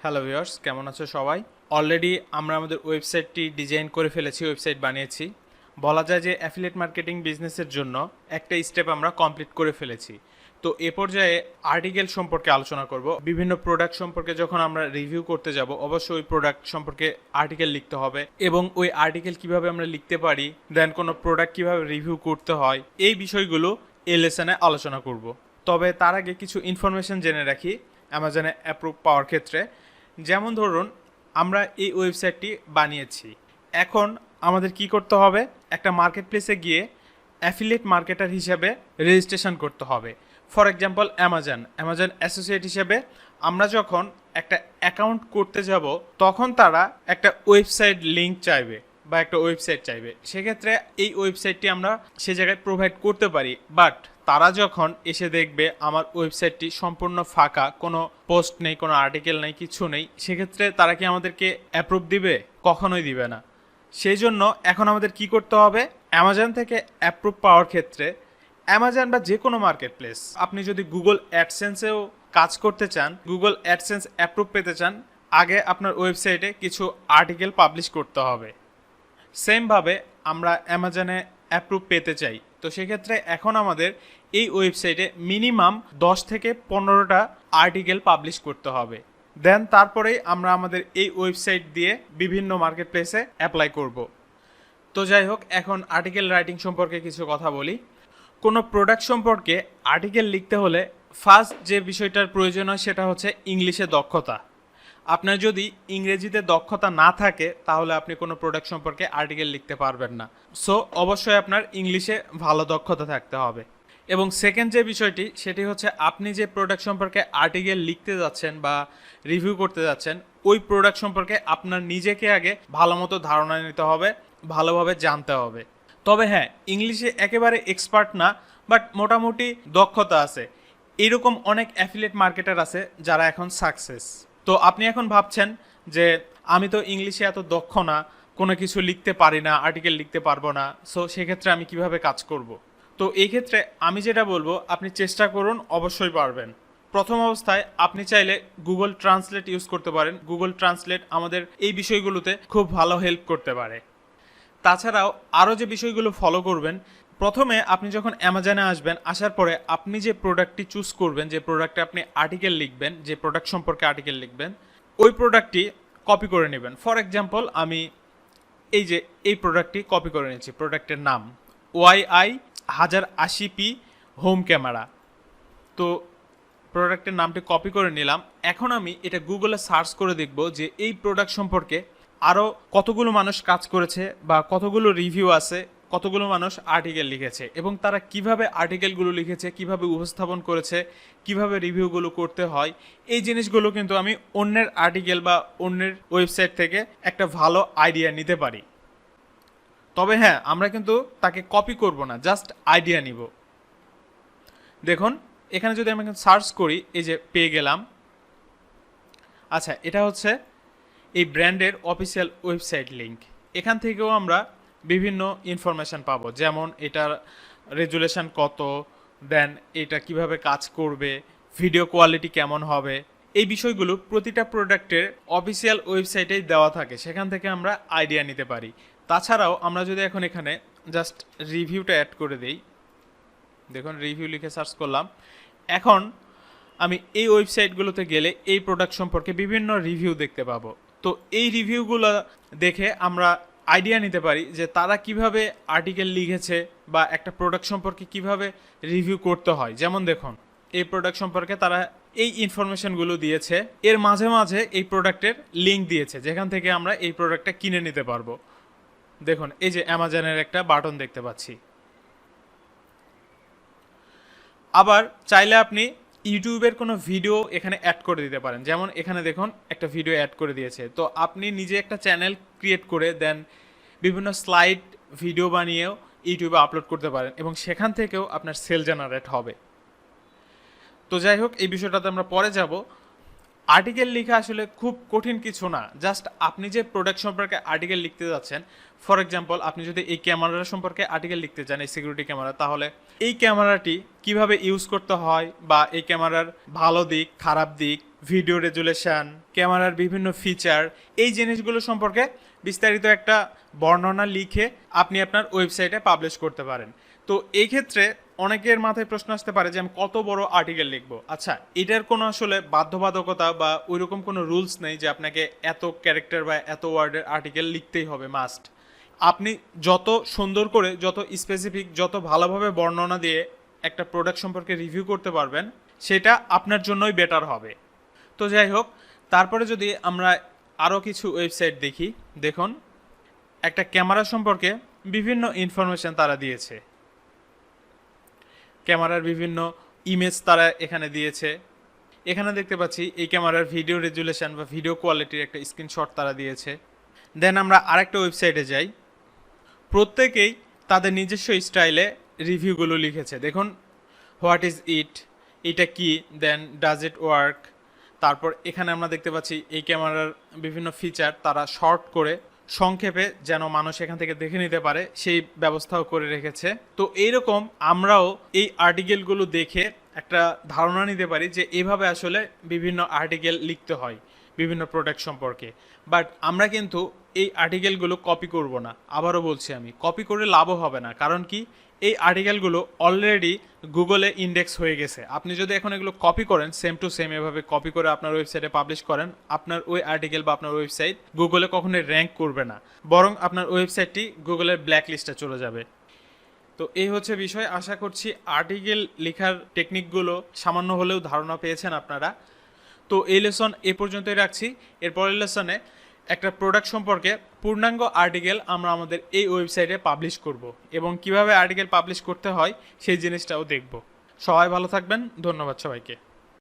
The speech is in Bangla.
হ্যালো ভিউয়ার্স, কেমন আছো সবাই? অলরেডি আমরা আমাদের ওয়েবসাইটটি ডিজাইন করে ফেলেছি, ওয়েবসাইট বানিয়েছি। বলা যায় যে অ্যাফিলিয়েট মার্কেটিং বিজনেসের জন্য একটা স্টেপ আমরা কমপ্লিট করে ফেলেছি। তো এ পর্যায়ে আর্টিকেল সম্পর্কে আলোচনা করব। বিভিন্ন প্রোডাক্ট সম্পর্কে যখন আমরা রিভিউ করতে যাব, অবশ্যই ওই প্রোডাক্ট সম্পর্কে আর্টিকেল লিখতে হবে এবং ওই আর্টিকেল কিভাবে আমরা লিখতে পারি, দেন কোনো প্রোডাক্ট কিভাবে রিভিউ করতে হয়, এই বিষয়গুলো এই লেসনে আলোচনা করব। তবে তার আগে কিছু ইনফরমেশন জেনে রাখি অ্যামাজনে অ্যাপ্রুভ পাওয়ার ক্ষেত্রে। যেমন ধরুন, আমরা এই ওয়েবসাইটটি বানিয়েছি, এখন আমাদের কি করতে হবে? একটা মার্কেট প্লেসে গিয়ে অ্যাফিলিয়েট মার্কেটার হিসেবে রেজিস্ট্রেশন করতে হবে। ফর এক্সাম্পল অ্যামাজন অ্যাসোসিয়েট হিসেবে আমরা যখন একটা অ্যাকাউন্ট করতে যাব, তখন তারা একটা ওয়েবসাইট লিঙ্ক চাইবে বা একটা ওয়েবসাইট চাইবে। সেক্ষেত্রে এই ওয়েবসাইটটি আমরা সে জায়গায় প্রোভাইড করতে পারি, বাট তারা যখন এসে দেখবে আমার ওয়েবসাইটটি সম্পূর্ণ ফাঁকা, কোনো পোস্ট নেই, কোনো আর্টিকেল নেই, কিছু নেই, সেক্ষেত্রে তারা কি আমাদেরকে অ্যাপ্রুভ দিবে? কখনোই দিবে না। সেই জন্য এখন আমাদের কি করতে হবে? অ্যামাজন থেকে অ্যাপ্রুভ পাওয়ার ক্ষেত্রে অ্যামাজন বা যে কোনো মার্কেট প্লেস, আপনি যদি গুগল অ্যাডসেন্সেও কাজ করতে চান, গুগল অ্যাডসেন্স অ্যাপ্রুভ পেতে চান, আগে আপনার ওয়েবসাইটে কিছু আর্টিকেল পাবলিশ করতে হবে। সেমভাবে আমরা অ্যামাজনে অ্যাপ্রুভ পেতে চাই, তো সেক্ষেত্রে এখন আমাদের এই ওয়েবসাইটে মিনিমাম 10 থেকে 15টা আর্টিকেল পাবলিশ করতে হবে। দেন তারপরেই আমরা আমাদের এই ওয়েবসাইট দিয়ে বিভিন্ন মার্কেট প্লেসে অ্যাপ্লাই করব। তো যাই হোক, এখন আর্টিকেল রাইটিং সম্পর্কে কিছু কথা বলি। কোনো প্রোডাক্ট সম্পর্কে আর্টিকেল লিখতে হলে ফার্স্ট যে বিষয়টার প্রয়োজন হয় সেটা হচ্ছে ইংলিশে দক্ষতা। আপনার যদি ইংরেজিতে দক্ষতা না থাকে, তাহলে আপনি কোনো প্রোডাক্ট সম্পর্কে আর্টিকেল লিখতে পারবেন না। সো অবশ্যই আপনার ইংলিশে ভালো দক্ষতা থাকতে হবে। এবং সেকেন্ড যে বিষয়টি, সেটি হচ্ছে আপনি যে প্রোডাক্ট সম্পর্কে আর্টিকেল লিখতে যাচ্ছেন বা রিভিউ করতে যাচ্ছেন, ওই প্রোডাক্ট সম্পর্কে আপনার নিজেকে আগে ভালো মতো ধারণা নিতে হবে, ভালোভাবে জানতে হবে। তবে হ্যাঁ, ইংলিশে একেবারে এক্সপার্ট না, বাট মোটামুটি দক্ষতা আছে। এরকম অনেক অ্যাফিলিয়েট মার্কেটার আছে যারা এখন সাকসেস। তো আপনি এখন ভাবছেন যে আমি তো ইংলিশে এত দক্ষ না, কোনো কিছু লিখতে পারি না, আর্টিকেল লিখতে পারবো না, সো সেক্ষেত্রে আমি কিভাবে কাজ করব? তো এই ক্ষেত্রে আমি যেটা বলবো, আপনি চেষ্টা করুন, অবশ্যই পারবেন। প্রথম অবস্থায় আপনি চাইলে গুগল ট্রান্সলেট ইউজ করতে পারেন। গুগল ট্রান্সলেট আমাদের এই বিষয়গুলোতে খুব ভালো হেল্প করতে পারে। তাছাড়াও আরও যে বিষয়গুলো ফলো করবেন, প্রথমে আপনি যখন অ্যামাজনে আসবেন, আসার পরে আপনি যে প্রোডাক্টটি চুজ করবেন, যে প্রোডাক্টে আপনি আর্টিকেল লিখবেন, যে প্রোডাক্ট সম্পর্কে আর্টিকেল লিখবেন, ওই প্রোডাক্টটি কপি করে নেবেন। ফর এক্সাম্পল আমি এই প্রোডাক্টটি কপি করে নিচ্ছি। প্রোডাক্টের নাম ওয়াইআই 1080p হোম ক্যামেরা। তো প্রোডাক্টের নামটি কপি করে নিলাম। এখন আমি এটা গুগলে সার্চ করে দেখব যে এই প্রোডাক্ট সম্পর্কে আরও কতগুলো মানুষ কাজ করেছে বা কতগুলো রিভিউ আছে, কতগুলো মানুষ আর্টিকেল লিখেছে এবং তারা কিভাবে আর্টিকেলগুলো লিখেছে, কিভাবে উপস্থাপন করেছে, কিভাবে রিভিউগুলো করতে হয়। এই জিনিসগুলো কিন্তু আমি অন্যের আর্টিকেল বা অন্যের ওয়েবসাইট থেকে একটা ভালো আইডিয়া নিতে পারি। তবে হ্যাঁ, আমরা কিন্তু তাকে কপি করব না, জাস্ট আইডিয়া নিব। দেখুন, এখানে যদি আমি সার্চ করি, এই যে পেয়ে গেলাম। আচ্ছা, এটা হচ্ছে এই ব্র্যান্ডের অফিসিয়াল ওয়েবসাইট লিঙ্ক। এখান থেকেও আমরা বিভিন্ন ইনফরমেশান পাবো, যেমন এটার রেজুলেশন কত, দেন এটা কিভাবে কাজ করবে, ভিডিও কোয়ালিটি কেমন হবে, এই বিষয়গুলো প্রতিটা প্রোডাক্টের অফিসিয়াল ওয়েবসাইটেই দেওয়া থাকে। সেখান থেকে আমরা আইডিয়া নিতে পারি। তাছাড়াও আমরা যদি এখন এখানে জাস্ট রিভিউটা অ্যাড করে দিই, দেখুন রিভিউ লিখে সার্চ করলাম। এখন আমি এই ওয়েবসাইটগুলোতে গেলে এই প্রোডাক্ট সম্পর্কে বিভিন্ন রিভিউ দেখতে পাবো। তো এই রিভিউগুলো দেখে আমরা আইডিয়া নিতে পারি যে তারা কিভাবে আর্টিকেল লিখেছে বা একটা প্রোডাক্ট সম্পর্কে কিভাবে রিভিউ করতে হয়। যেমন দেখুন, এই প্রোডাক্ট সম্পর্কে তারা এই ইনফরমেশনগুলো দিয়েছে, এর মাঝে মাঝে এই প্রোডাক্টের লিঙ্ক দিয়েছে যেখান থেকে আমরা এই প্রোডাক্টটা কিনে নিতে পারবো। দেখুন, এই যে অ্যামাজনের একটা বাটন দেখতে পাচ্ছি। আবার চাইলে আপনি ইউটিউবের কোনো ভিডিও এখানে অ্যাড করে দিতে পারেন। যেমন এখানে দেখুন একটা ভিডিও অ্যাড করে দিয়েছে। তো আপনি নিজে একটা চ্যানেল ক্রিয়েট করে দেন বিভিন্ন স্লাইড ভিডিও বানিয়েও ইউটিউবে আপলোড করতে পারেন এবং সেখান থেকেও আপনার সেল জেনারেট হবে। তো যাই হোক, এই বিষয়টাতে আমরা পরে যাব। আর্টিকেল লেখা আসলে খুব কঠিন কিছু না, জাস্ট আপনি যে প্রোডাক্ট সম্পর্কে আর্টিকেল লিখতে যাচ্ছেন, ফর এক্সাম্পল আপনি যদি এই ক্যামেরা সম্পর্কে আর্টিকেল লিখতে চান, এই সিকিউরিটি ক্যামেরা, তাহলে এই ক্যামেরাটি কিভাবে ইউজ করতে হয় বা এই ক্যামেরার ভালো দিক, খারাপ দিক, ভিডিও রেজুলেশন, ক্যামেরার বিভিন্ন ফিচার, এই জিনিসগুলো সম্পর্কে বিস্তারিত একটা বর্ণনা লিখে আপনি আপনার ওয়েবসাইটে পাবলিশ করতে পারেন। তো এই ক্ষেত্রে অনেকের মাথায় প্রশ্ন আসতে পারে যে আমি কত বড় আর্টিকেল লিখবো। আচ্ছা, এটার কোনো আসলে বাধ্যবাধকতা বা ওইরকম কোনো রুলস নেই যে আপনাকে এত ক্যারেক্টার বা এত ওয়ার্ডের আর্টিকেল লিখতেই হবে মাস্ট। আপনি যত সুন্দর করে, যত স্পেসিফিক, যত ভালোভাবে বর্ণনা দিয়ে একটা প্রোডাক্ট সম্পর্কে রিভিউ করতে পারবেন, সেটা আপনার জন্যই বেটার হবে। তো যাই হোক, তারপরে যদি আমরা আরও কিছু ওয়েবসাইট দেখি, দেখুন একটা ক্যামেরা সম্পর্কে বিভিন্ন ইনফরমেশন তারা দিয়েছে, ক্যামেরার বিভিন্ন ইমেজ তারা এখানে দিয়েছে। এখানে দেখতে পাচ্ছি এই ক্যামেরার ভিডিও রেজুলেশন বা ভিডিও কোয়ালিটির একটা স্ক্রিনশট তারা দিয়েছে। দেন আমরা আরেকটা ওয়েবসাইটে যাই, প্রত্যেকেই তাদের নিজস্ব স্টাইলে রিভিউগুলো লিখেছে। দেখুন, হোয়াট ইজ ইট, এটা কি, দেন ডাজ ইট ওয়ার্ক। তারপর এখানে আমরা দেখতে পাচ্ছি এই ক্যামেরার বিভিন্ন ফিচার তারা শর্ট করে সংক্ষেপে যেন মানুষ এখান থেকে দেখে নিতে পারে সেই ব্যবস্থাও করে রেখেছে। তো এইরকম আমরাও এই আর্টিকেলগুলো দেখে একটা ধারণা নিতে পারি যে এইভাবে আসলে বিভিন্ন আর্টিকেল লিখতে হয় বিভিন্ন প্রোডাক্ট সম্পর্কে। বাট আমরা কিন্তু এই আর্টিকেলগুলো কপি করব না। আবারও বলছি, আমি কপি করে লাভও হবে না। কারণ কি, এই আর্টিকেলগুলো অলরেডি গুগলে ইন্ডেক্স হয়ে গেছে। আপনি যদি এখন এগুলো কপি করেন, সেম টু সেম এভাবে কপি করে আপনার ওয়েবসাইটে পাবলিশ করেন, আপনার ওই আর্টিকেল বা আপনার ওয়েবসাইট গুগলে কখনোই র্যাঙ্ক করবে না, বরং আপনার ওয়েবসাইটটি গুগলের ব্ল্যাক লিস্টে চলে যাবে। তো এই হচ্ছে বিষয়। আশা করছি আর্টিকেল লেখার টেকনিকগুলো সামান্য হলেও ধারণা পেয়েছেন আপনারা। তো এই লেসন এ পর্যন্তই রাখছি। এরপরের লেসনে একটা প্রোডাক্ট সম্পর্কে পূর্ণাঙ্গ আর্টিকেল আমরা আমাদের এই ওয়েবসাইটে পাবলিশ করব এবং কিভাবে আর্টিকেল পাবলিশ করতে হয় সেই জিনিসটাও দেখব। সবাই ভালো থাকবেন, ধন্যবাদ সবাইকে।